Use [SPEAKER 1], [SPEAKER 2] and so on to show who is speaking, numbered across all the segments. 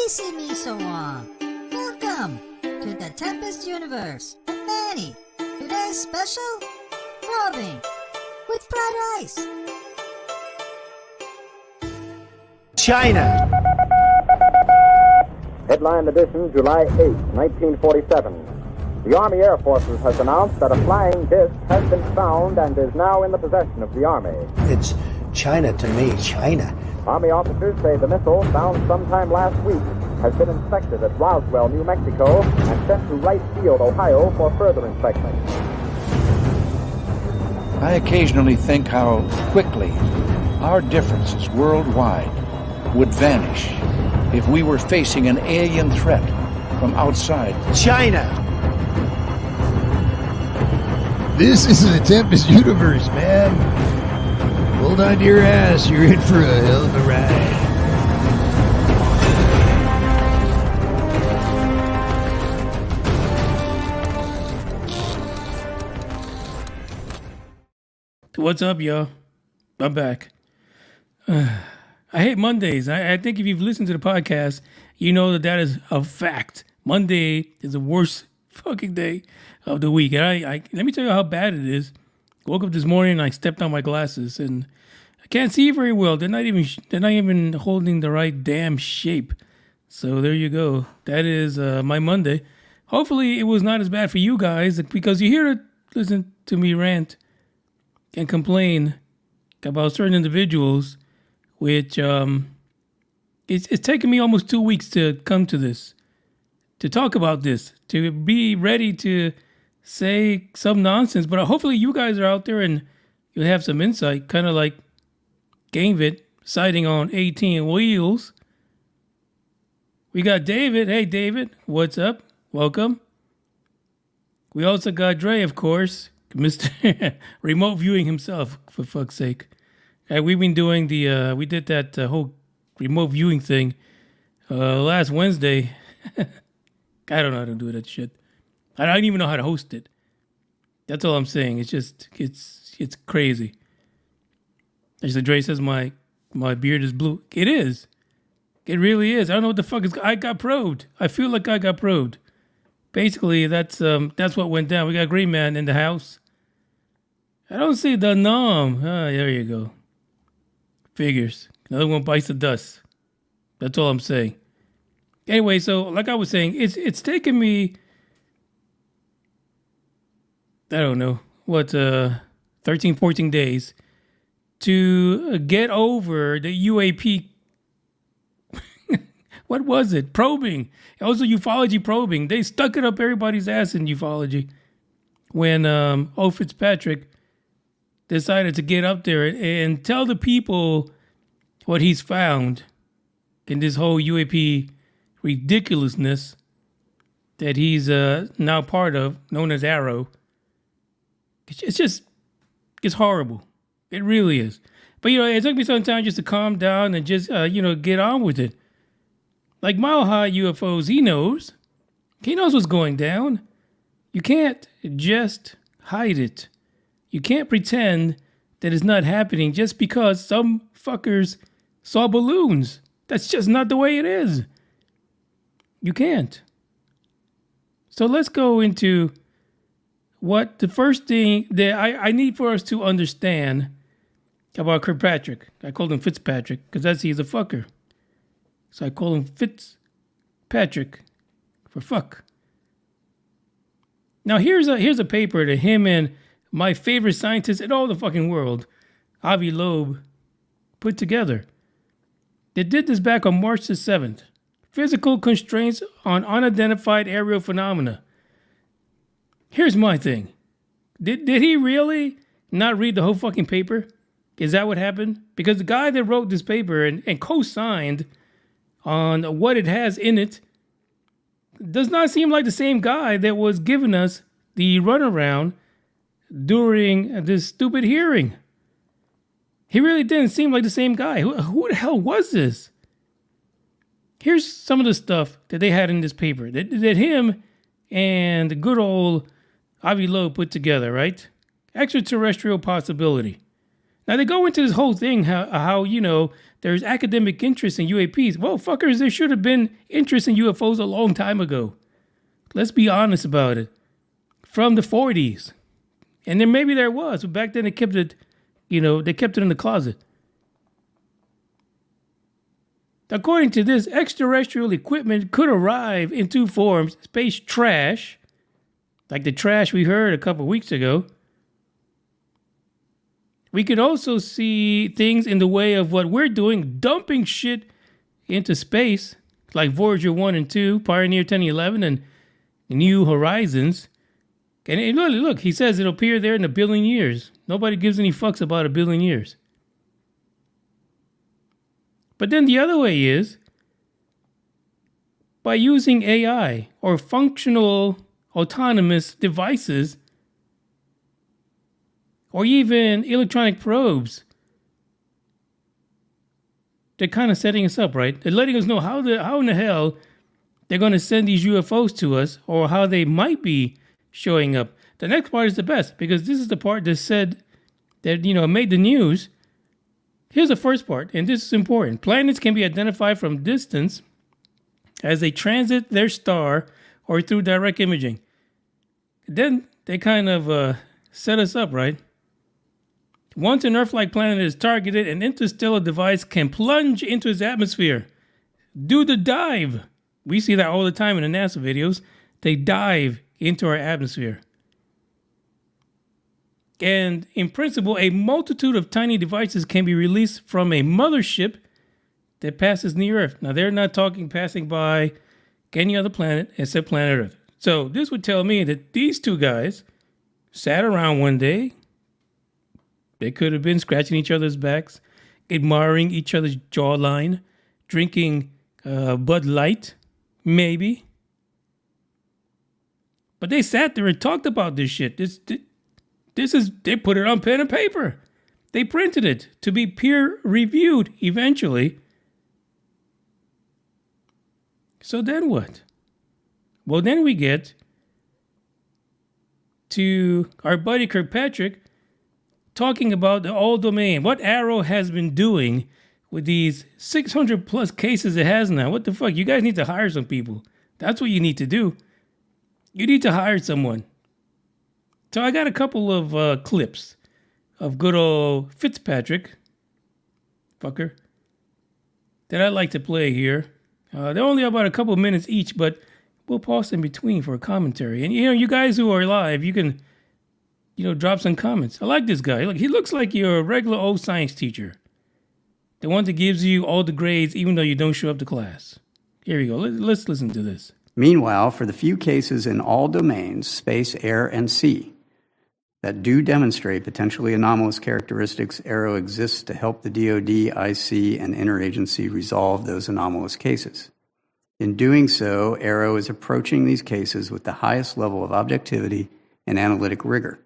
[SPEAKER 1] see me so long. Welcome to the Tempest Universe. And Manny, today's special, probing with fried ice.
[SPEAKER 2] China.
[SPEAKER 3] Headline edition, July 8, 1947. The Army Air Forces has announced that a flying disc has been found and is now in the possession of the Army.
[SPEAKER 2] It's China to me, China.
[SPEAKER 3] Army officers say the missile, found sometime last week, has been inspected at Roswell, New Mexico, and sent to Wright Field, Ohio, for further inspection.
[SPEAKER 4] I occasionally think how quickly our differences worldwide would vanish if we were facing an alien threat from outside.
[SPEAKER 2] China.
[SPEAKER 5] This is the Tempest Universe, man. Hold on to your ass. You're in for a hell of a ride.
[SPEAKER 6] What's up, y'all? I'm back. I hate Mondays. I think if you've listened to the podcast, you know that is a fact. Monday is the worst fucking day of the week. And I let me tell you how bad it is. Woke up this morning and I stepped on my glasses and I can't see very well. They're not even holding the right damn shape. So there you go. That is my Monday. Hopefully it was not as bad for you guys because you're here to listen to me rant and complain about certain individuals, which it's taken me almost 2 weeks to come to this, to talk about this, to be ready to say some nonsense. But hopefully you guys are out there and you'll have some insight, kind of like Gamevit citing on 18 wheels. We got David. Hey, David, what's up? Welcome. We also got Dre, of course, Mr. Remote Viewing himself, for fuck's sake. We've been doing we did that whole remote viewing thing last Wednesday. I don't know how to do that shit. I don't even know how to host it. That's all I'm saying. It's just, it's crazy. As Dre says, my beard is blue. It is. It really is. I don't know what the fuck is. I got probed. I feel like I got probed. Basically, that's what went down. We got Green Man in the house. I don't see the nom. Ah, there you go. Figures. Another one bites the dust. That's all I'm saying. Anyway, so like I was saying, it's taken me, I don't know, 13, 14 days to get over the UAP. What was it? Probing. Also ufology probing. They stuck it up everybody's ass in ufology when Fitzpatrick decided to get up there and tell the people what he's found in this whole UAP ridiculousness that he's now part of, known as Arrow. It's horrible. It really is. But, it took me some time just to calm down and just, get on with it. Like Mile High UFOs, he knows. He knows what's going down. You can't just hide it. You can't pretend that it's not happening just because some fuckers saw balloons. That's just not the way it is. You can't. So let's go into what the first thing that I need for us to understand about Kirkpatrick. I called him Fitzpatrick because he's a fucker. So I call him Fitzpatrick for fuck. Now here's a paper that him and my favorite scientist in all the fucking world, Avi Loeb, put together. They did this back on March the 7th. Physical constraints on unidentified aerial phenomena. Here's my thing. Did he really not read the whole fucking paper? Is that what happened? Because the guy that wrote this paper and co-signed on what it has in it does not seem like the same guy that was giving us the runaround during this stupid hearing. He really didn't seem like the same guy. Who the hell was this? Here's some of the stuff that they had in this paper that him and the good old Avi Loeb put together, right? Extraterrestrial possibility. Now they go into this whole thing how there's academic interest in UAPs. Well, fuckers, there should have been interest in UFOs a long time ago. Let's be honest about it. From the 40s. And then maybe there was, but back then they kept it, they kept it in the closet. According to this, extraterrestrial equipment could arrive in two forms: space trash, like the trash we heard a couple weeks ago. We could also see things in the way of what we're doing, dumping shit into space, like Voyager 1 and 2, Pioneer 10 and 11, and New Horizons. And look, he says it'll appear there in a billion years. Nobody gives any fucks about a billion years. But then the other way is by using AI or functional autonomous devices or even electronic probes. They're kind of setting us up, right? They're letting us know how in the hell they're going to send these UFOs to us or how they might be showing up. The next part is the best because this is the part that said that, made the news. Here's the first part, and this is important. Planets can be identified from distance as they transit their star or through direct imaging. Then they kind of set us up, right? Once an Earth-like planet is targeted, an interstellar device can plunge into its atmosphere. Do the dive. We see that all the time in the NASA videos. They dive into our atmosphere. And in principle, a multitude of tiny devices can be released from a mothership that passes near Earth. Now, they're not talking passing by any other planet except planet Earth. So this would tell me that these two guys sat around one day. They could have been scratching each other's backs, admiring each other's jawline, drinking Bud Light, maybe. But they sat there and talked about this shit. They put it on pen and paper. They printed it to be peer reviewed eventually. So then what? Well, then we get to our buddy Kirkpatrick talking about the all domain. What Arrow has been doing with these 600 plus cases it has now. What the fuck? You guys need to hire some people. That's what you need to do. You need to hire someone. So I got a couple of clips of good old Fitzpatrick, fucker, that I'd like to play here. They're only about a couple minutes each, but we'll pause in between for a commentary. And you guys who are live, you can, drop some comments. I like this guy. Look, he looks like your regular old science teacher, the one that gives you all the grades even though you don't show up to class. Here we go. Let's listen to this.
[SPEAKER 7] Meanwhile, for the few cases in all domains, space, air, and sea, that do demonstrate potentially anomalous characteristics, Arrow exists to help the DoD, IC, and interagency resolve those anomalous cases. In doing so, Arrow is approaching these cases with the highest level of objectivity and analytic rigor.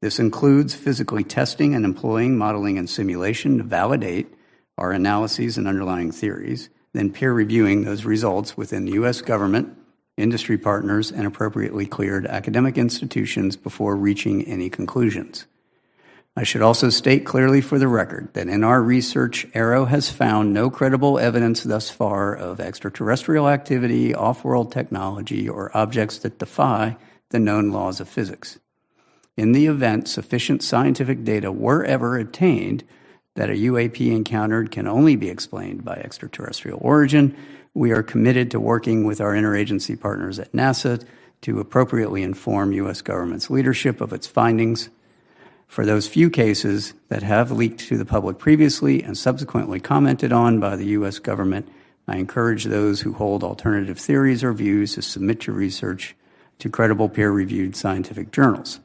[SPEAKER 7] This includes physically testing and employing modeling and simulation to validate our analyses and underlying theories, then peer reviewing those results within the U.S. government, industry partners, and appropriately cleared academic institutions before reaching any conclusions. I should also state clearly for the record that in our research, Arrow has found no credible evidence thus far of extraterrestrial activity, off-world technology, or objects that defy the known laws of physics. In the event sufficient scientific data were ever obtained that a UAP encountered can only be explained by extraterrestrial origin, we are committed to working with our interagency partners at NASA to appropriately inform U.S. government's leadership of its findings. For those few cases that have leaked to the public previously and subsequently commented on by the U.S. government, I encourage those who hold alternative theories or views to submit your research to credible peer-reviewed scientific journals.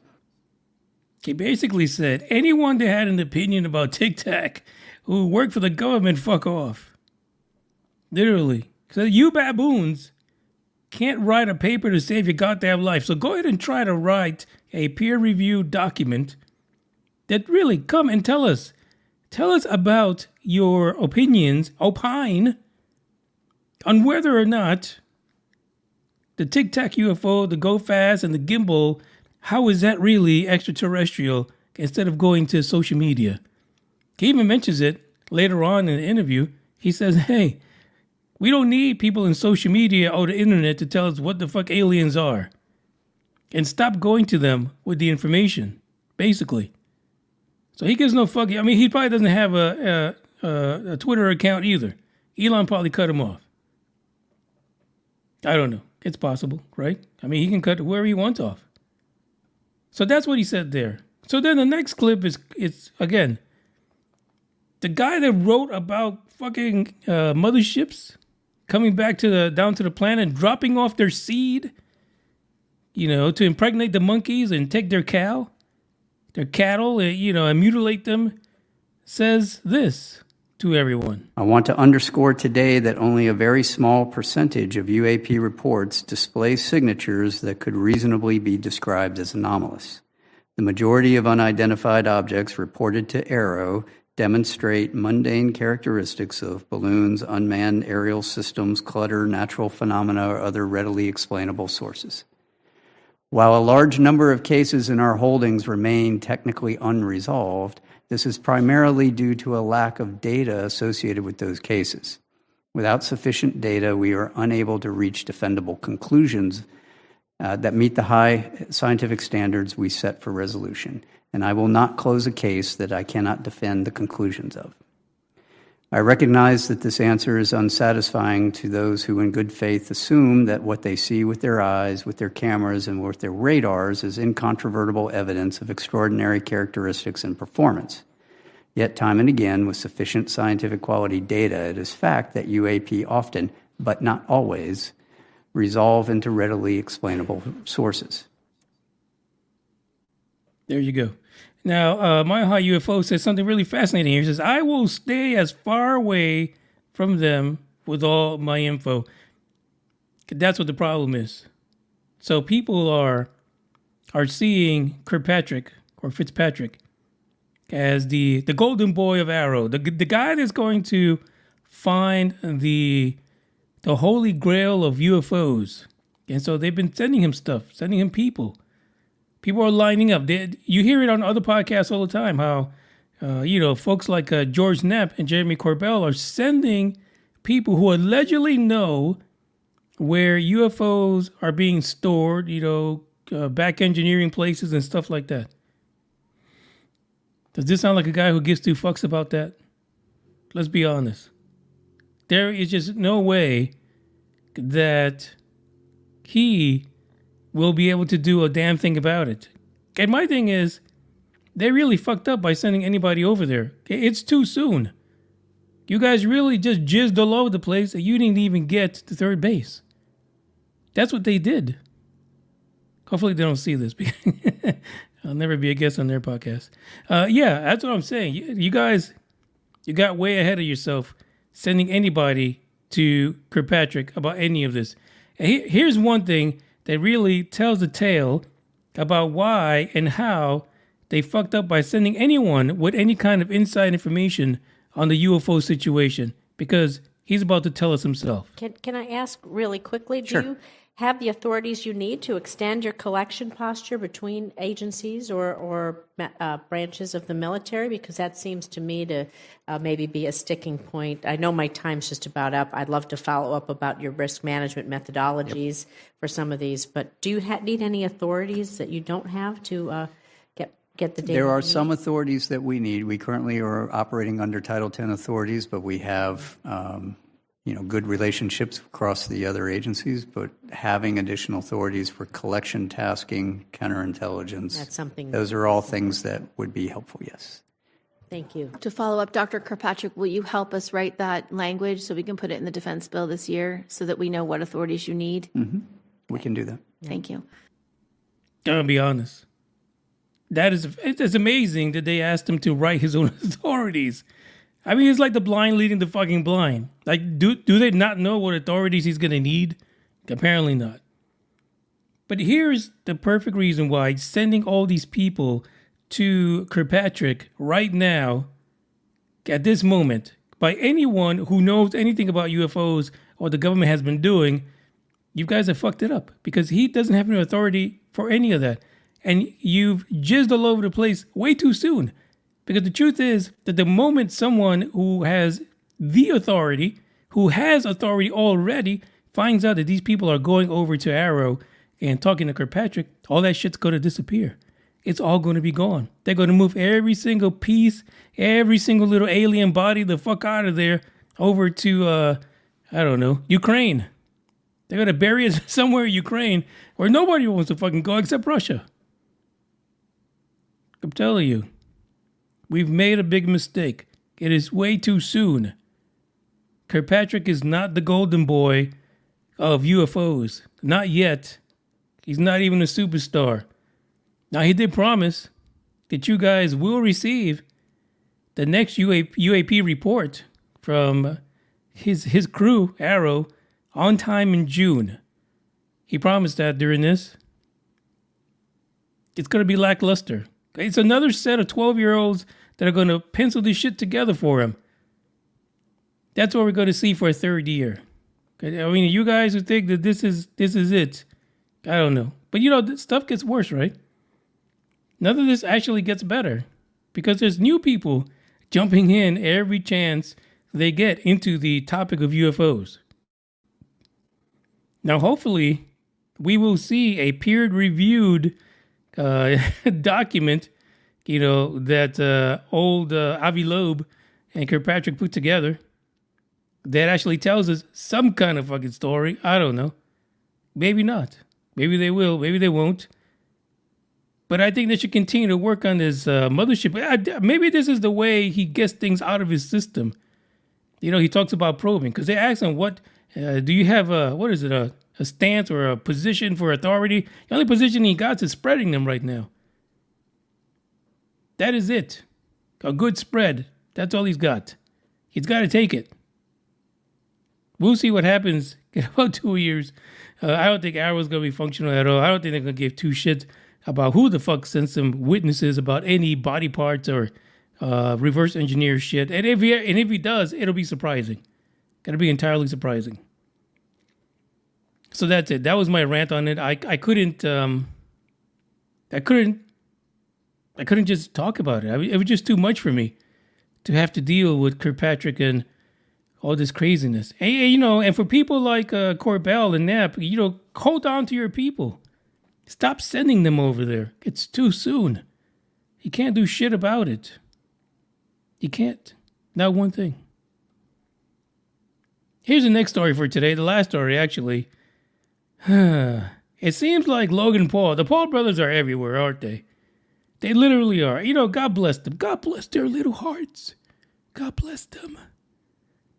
[SPEAKER 6] He basically said, anyone that had an opinion about Tic Tac who worked for the government, fuck off. Literally. So you baboons can't write a paper to save your goddamn life. So go ahead and try to write a peer-reviewed document that really come and tell us. Tell us about your opinions, opine on whether or not the Tic Tac UFO, the Go Fast, and the gimbal, how is that really extraterrestrial instead of going to social media? He even mentions it later on in the interview. He says, hey, we don't need people in social media or the internet to tell us what the fuck aliens are. And stop going to them with the information, basically. So he gives no fuck. I mean, he probably doesn't have a Twitter account either. Elon probably cut him off. I don't know. It's possible, right? I mean, he can cut whoever he wants off. So that's what he said there. So then the next clip is, it's again, the guy that wrote about fucking motherships coming back down to the planet, dropping off their seed, to impregnate the monkeys and take their cattle, and mutilate them, says this to everyone.
[SPEAKER 7] I want to underscore today that only a very small percentage of UAP reports display signatures that could reasonably be described as anomalous. The majority of unidentified objects reported to AARO demonstrate mundane characteristics of balloons, unmanned aerial systems, clutter, natural phenomena, or other readily explainable sources. While a large number of cases in our holdings remain technically unresolved, this is primarily due to a lack of data associated with those cases. Without sufficient data, we are unable to reach defendable conclusions that meet the high scientific standards we set for resolution, and I will not close a case that I cannot defend the conclusions of. I recognize that this answer is unsatisfying to those who in good faith assume that what they see with their eyes, with their cameras, and with their radars is incontrovertible evidence of extraordinary characteristics and performance. Yet time and again, with sufficient scientific quality data, it is fact that UAP often, but not always, resolve into readily explainable sources.
[SPEAKER 6] There you go. Now, My High UFO says something really fascinating here. He says, I will stay as far away from them with all my info. That's what the problem is. So people are seeing Kirkpatrick or Fitzpatrick as the golden boy of AARO, the guy that's going to find the holy grail of UFOs. And so they've been sending him stuff, sending him people. People are lining up. You hear it on other podcasts all the time, how, folks like George Knapp and Jeremy Corbell are sending people who allegedly know where UFOs are being stored, back engineering places and stuff like that. Does this sound like a guy who gives two fucks about that? Let's be honest. There is just no way that he will be able to do a damn thing about it. And my thing is, they really fucked up by sending anybody over there. It's too soon. You guys really just jizzed all over the place and you didn't even get to third base. That's what they did. Hopefully they don't see this. I'll never be a guest on their podcast. Yeah, that's what I'm saying. You guys, you got way ahead of yourself sending anybody to Kirkpatrick about any of this. And here's one thing that really tells the tale about why and how they fucked up by sending anyone with any kind of inside information on the UFO situation, because he's about to tell us himself.
[SPEAKER 8] Can I ask really quickly,
[SPEAKER 7] Sure.
[SPEAKER 8] do you have the authorities you need to extend your collection posture between agencies or branches of the military? Because that seems to me to maybe be a sticking point. I know my time's just about up. I'd love to follow up about your risk management methodologies for some of these, but do you need any authorities that you don't have to get the data?
[SPEAKER 7] There are some authorities that we need. We currently are operating under Title 10 authorities, but we have good relationships across the other agencies, but having additional authorities for collection, tasking, counterintelligence,
[SPEAKER 8] That's something.
[SPEAKER 7] Those are all things that would be helpful, yes.
[SPEAKER 8] Thank you.
[SPEAKER 9] To follow up, Dr. Kirkpatrick, will you help us write that language so we can put it in the defense bill this year so that we know what authorities you need?
[SPEAKER 7] Mm-hmm. We can do that.
[SPEAKER 9] Thank you.
[SPEAKER 6] I'm going to be honest. It's amazing that they asked him to write his own authorities. I mean, it's like the blind leading the fucking blind. Like, do they not know what authorities he's going to need? Apparently not. But here's the perfect reason why sending all these people to Kirkpatrick right now, at this moment, by anyone who knows anything about UFOs or the government has been doing, you guys have fucked it up, because he doesn't have any authority for any of that. And you've jizzed all over the place way too soon, Because the truth is that the moment someone who has authority already, finds out that these people are going over to Arrow and talking to Kirkpatrick, all that shit's going to disappear. It's all going to be gone. They're going to move every single piece, every single little alien body the fuck out of there over to, Ukraine. They're going to bury it somewhere in Ukraine where nobody wants to fucking go except Russia. I'm telling you, we've made a big mistake. It is way too soon. Kirkpatrick is not the golden boy of UFOs. Not yet. He's not even a superstar. Now, he did promise that you guys will receive the next UAP report from his crew, Arrow, on time in June. He promised that during this. It's going to be lackluster. It's another set of 12-year-olds that are going to pencil this shit together for him. That's what we're going to see for a third year. I mean, you guys who think that this is it, I don't know. But this stuff gets worse, right? None of this actually gets better because there's new people jumping in every chance they get into the topic of UFOs. Now, hopefully, we will see a peer-reviewed document, that old Avi Loeb and Kirkpatrick put together that actually tells us some kind of fucking story. I don't know. Maybe not. Maybe they will. Maybe they won't. But I think they should continue to work on this mothership. Maybe this is the way he gets things out of his system. He talks about probing because they ask him, "What do you have? A stance or a position for authority?" The only position he got is spreading them right now. That is it. A good spread. That's all he's got. He's got to take it. We'll see what happens in about 2 years. I don't think Arrow's going to be functional at all. I don't think they're going to give two shits about who the fuck sends some witnesses about any body parts or reverse engineer shit. And if he does, it'll be surprising. It'll be entirely surprising. So that's it. That was my rant on it. I couldn't just talk about it. It was just too much for me to have to deal with Kirkpatrick and all this craziness. And for people like Corbell and Knapp, hold on to your people. Stop sending them over there. It's too soon. You can't do shit about it. You can't. Not one thing. Here's the next story for today. The last story, actually. It seems like Logan Paul. The Paul brothers are everywhere, aren't they? They literally are. God bless them. God bless their little hearts. God bless them.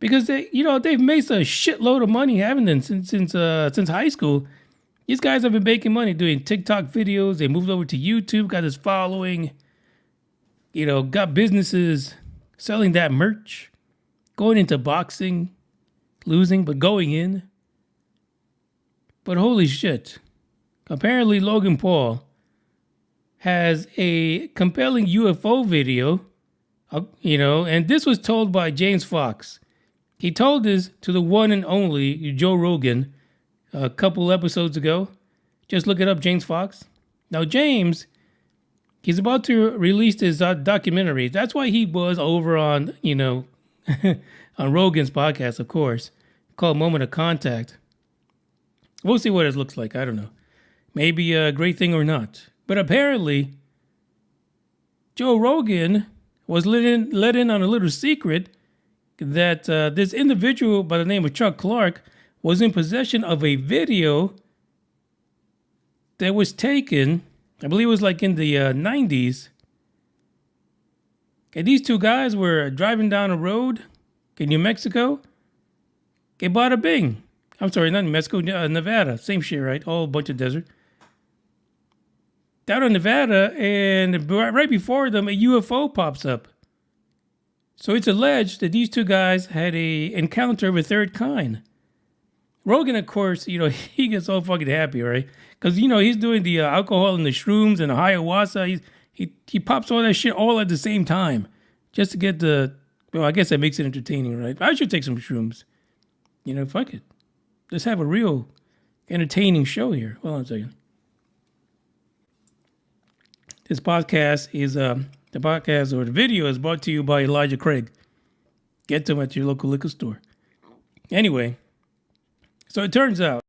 [SPEAKER 6] Because they've made a shitload of money, haven't they, since high school. These guys have been making money doing TikTok videos. They moved over to YouTube, got this following. Got businesses, selling that merch, going into boxing, losing, but going in. But holy shit. Apparently Logan Paul has a compelling UFO video, and this was told by James Fox. He told this to the one and only Joe Rogan a couple episodes ago. Just look it up, James Fox. Now, James, he's about to release his documentary. That's why he was over on, on Rogan's podcast, of course, called Moment of Contact. We'll see what it looks like. I don't know. Maybe a great thing or not. But apparently, Joe Rogan was let in on a little secret that this individual by the name of Chuck Clark was in possession of a video that was taken, I believe it was like in the 90s. And these two guys were driving down a road in New Mexico. Okay, bada bing. I'm sorry, not New Mexico, Nevada. Same shit, right? All a bunch of desert. Down in Nevada, and right before them, a UFO pops up. So it's alleged that these two guys had a encounter of a third kind. Rogan, of course, he gets all fucking happy, right? Because, he's doing the alcohol and the shrooms and the ayahuasca. He pops all that shit all at the same time just to get I guess that makes it entertaining, right? I should take some shrooms. Fuck it. Let's have a real entertaining show here. Hold on a second. This podcast is The podcast or the video is brought to you by Elijah Craig. Get them at your local liquor store. Anyway, so it turns out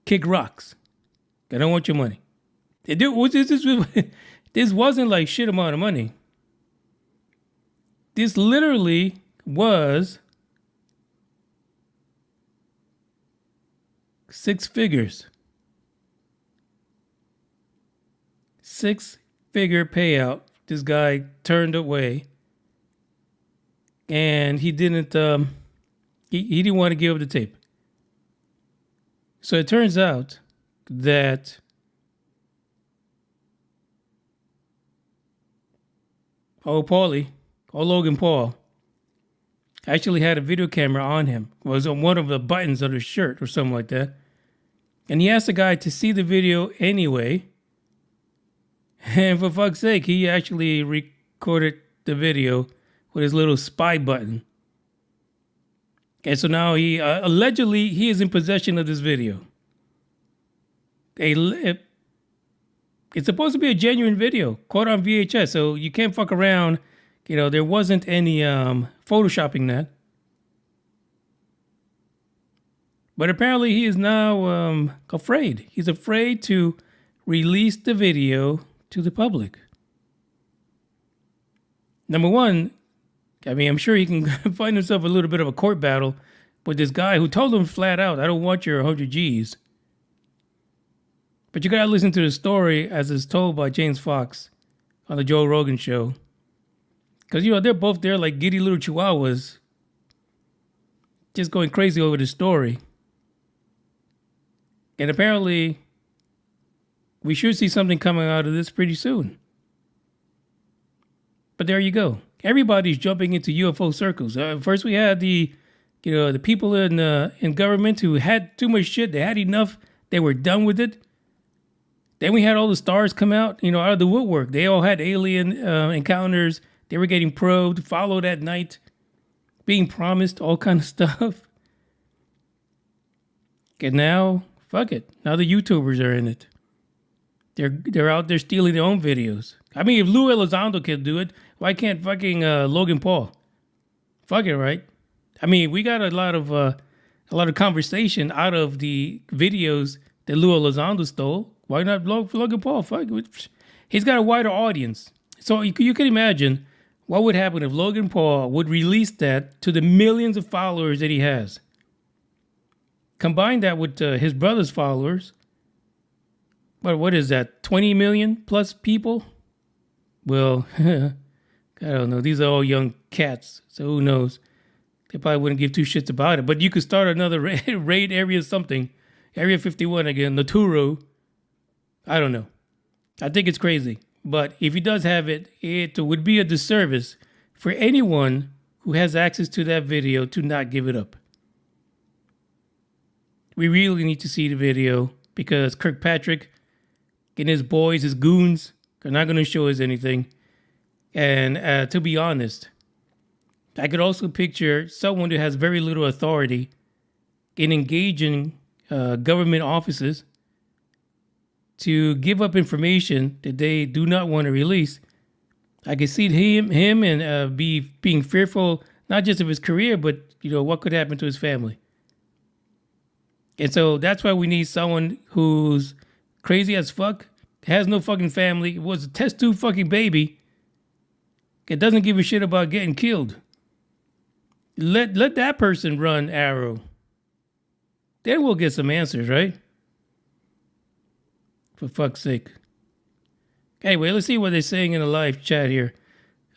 [SPEAKER 6] kick rocks. I don't want your money. This wasn't like shit amount of money. This literally was 6 figures. 6-figure payout. This guy turned away, and he didn't. He didn't want to give up the tape. So it turns out that Logan Paul, actually had a video camera on him. It was on one of the buttons of his shirt or something like that. And he asked the guy to see the video anyway. And for fuck's sake, he actually recorded the video with his little spy button. And so now he allegedly he is in possession of this video. It's supposed to be a genuine video, caught on VHS, so you can't fuck around. There wasn't any photoshopping that. But apparently he is now afraid. He's afraid to release the video to the public. Number one, I'm sure he can find himself a little bit of a court battle with this guy who told him flat out, I don't want your 100 G's. But you gotta listen to the story as it's told by James Fox on the Joe Rogan show. Because, they're both there like giddy little chihuahuas, just going crazy over the story. And apparently, we should see something coming out of this pretty soon. But there you go. Everybody's jumping into UFO circles. First, we had the people in government who had too much shit. They had enough. They were done with it. Then we had all the stars come out, out of the woodwork. They all had alien encounters. They were getting probed, followed at night, being promised all kind of stuff. And now, fuck it. Now the YouTubers are in it. They're out there stealing their own videos. If Lou Elizondo can do it, why can't fucking Logan Paul? Fuck it, right? We got a lot of conversation out of the videos that Lou Elizondo stole. Why not Logan Paul? Fuck it. He's got a wider audience. So you can imagine what would happen if Logan Paul would release that to the millions of followers that he has. Combine that with his brother's followers. But what is that? 20 million plus people? Well, I don't know. These are all young cats, so who knows? They probably wouldn't give two shits about it. But you could start another raid area something. Area 51 again, Naturo. I don't know. I think it's crazy. But if he does have it, it would be a disservice for anyone who has access to that video to not give it up. We really need to see the video because Kirkpatrick and his boys, his goons, are not going to show us anything. And to be honest, I could also picture someone who has very little authority in engaging government offices to give up information that they do not want to release. I could see him and being fearful not just of his career, but what could happen to his family. And so that's why we need someone who's crazy as fuck, has no fucking family, was a test tube fucking baby, and doesn't give a shit about getting killed. Let that person run Arrow. Then we'll get some answers, right? For fuck's sake. Anyway, let's see what they're saying in the live chat here.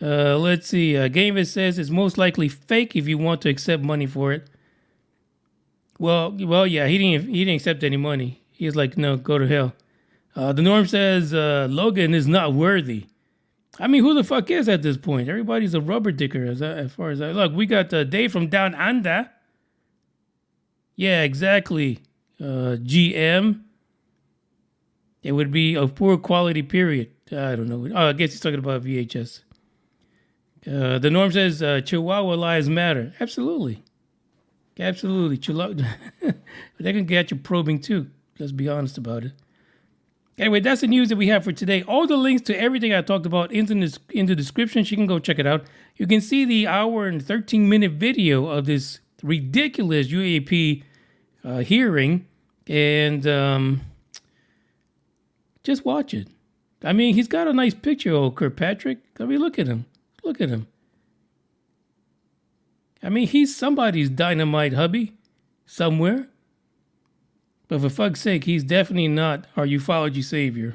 [SPEAKER 6] Let's see. Gamer says it's most likely fake if you want to accept money for it. Well, yeah, he didn't accept any money. He was like, no, go to hell. The Norm says Logan is not worthy. I mean, who the fuck is at this point? Everybody's a rubber dicker as far as I look. We got Dave from Down Under. Yeah, exactly. GM. It would be of poor quality, period. I don't know. Oh, I guess he's talking about VHS. The Norm says Chihuahua lives matter. Absolutely. Absolutely. They can get you probing too. Let's be honest about it. Anyway, that's the news that we have for today. All the links to everything I talked about in the description. You can go check it out. You can see the hour and 13-minute video of this ridiculous UAP hearing. And just watch it. I mean, he's got a nice picture, old Kirkpatrick. I mean, look at him. Look at him. I mean, he's somebody's dynamite hubby somewhere. But for fuck's sake, he's definitely not our ufology savior.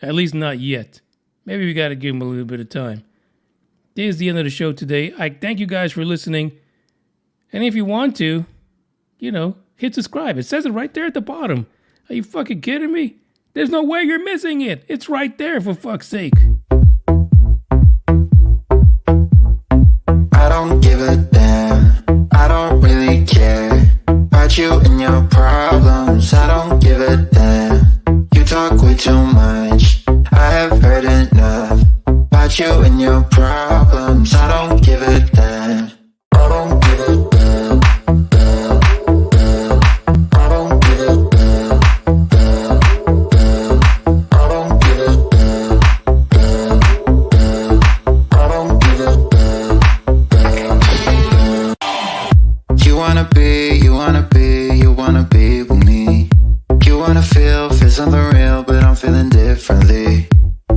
[SPEAKER 6] At least not yet. Maybe we got to give him a little bit of time. This is the end of the show today. I thank you guys for listening. And if you want to, hit subscribe. It says it right there at the bottom. Are you fucking kidding me? There's no way you're missing it. It's right there, for fuck's sake.
[SPEAKER 10] I don't give a damn. I don't really care about you and your problems. I don't give a damn. You talk way too much. I have heard enough about you and your problems. I don't give a damn. I don't give a damn. I don't give a damn. I don't give a damn. I don't give a damn. You wanna be with me. You wanna feel something real, but I'm feeling differently.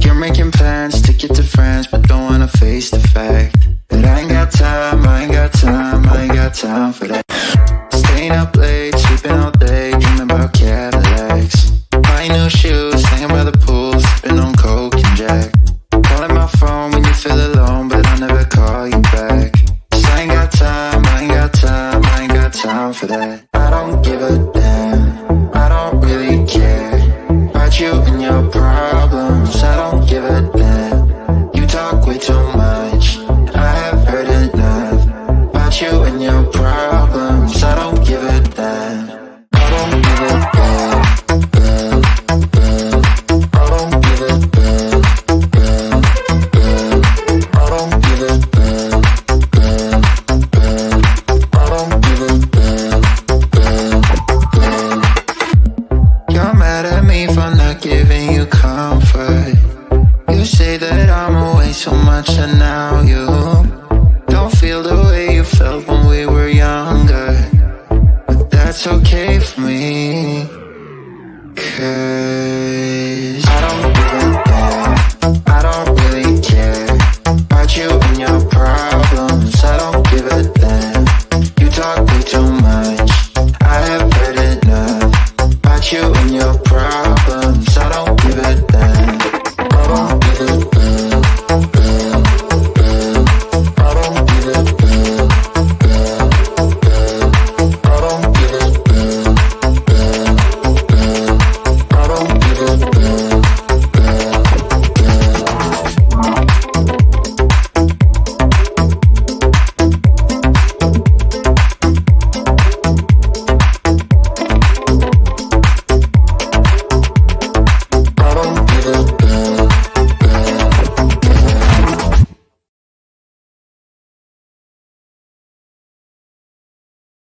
[SPEAKER 10] You're making plans to get to friends, but don't wanna face the fact that I ain't got time for that. Staying up late, sleeping all day, dreaming about Cadillacs. Buying new shoes, hanging by the pool, sipping on Coke and Jack. Calling my phone when you feel alone, but I'll never call you back. 'Cause I ain't got time for that. I don't give a damn. I don't really care about you and your problems. I don't give a damn. You talk way too much. I have heard enough about you and your problems. I don't give a damn. I don't give a damn. I don't give a damn. I don't give a damn. I don't give a damn. You're mad at me for not giving you comfort. You say that I'm away so much, and now you don't feel the way you felt when we were younger. But that's okay for me, 'cause